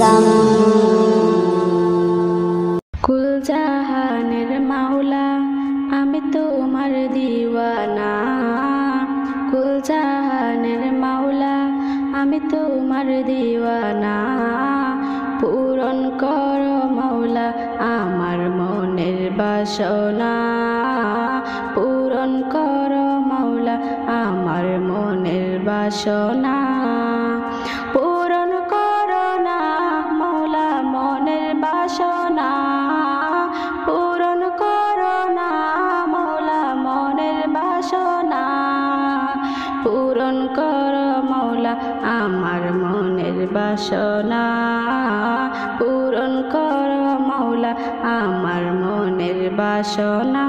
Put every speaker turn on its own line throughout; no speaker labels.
ইসলাম।
কুল জাহানের মাওলা আমি তোমার দিওয়ানা, কুল জাহানের মাওলা আমি তোমার দিওয়ানা। পূরণ করো মাওলা আমার মনের বাসনা, পূরণ করো মাওলা আমার মনের বাসনা। পূরণ করো না মাওলা মনের বাসনা, পূরণ করো না মাওলা মনের বাসনা। পূরণ করো মাওলা আমার মনের বাসনা, পূরণ করো মাওলা আমার মনের বাসনা।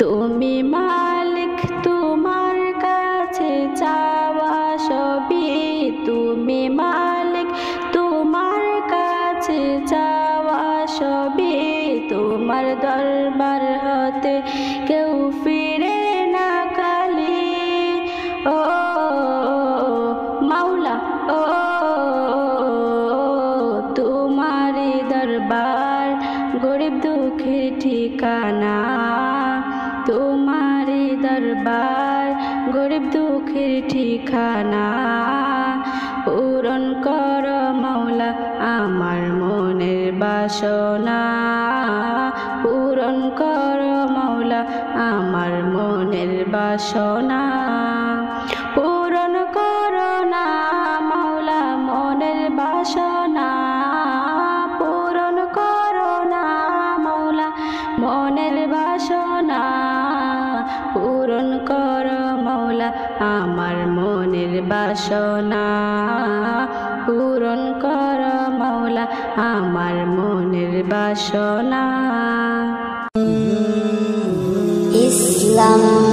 তুমি মালিক তোমার কাছে চাওয়া সবই, তুমি মালিক তোমার কাছে চাওয়া সবই। তোমার দরবার হতে কেউ ফিরে না খালি, ও মাওলা ও তোমারি দরবার গরিব দুঃখের ঠিকানা, তোমারি দরবার গরিব দুঃখের ঠিকানা। পূরণ করো মাওলা আমার মনের বাসনা, পূরণ করো মাওলা আমার মনের বাসনা। পূরণ করো না মাওলা মনের বাসনা, পূরণ করো না মাওলা মনের বাসনা। পূরণ করো মাওলা আমার মনের বাসনা, পূরণ করো মাওলা আমার মনের বাসনা।
ইসলাম।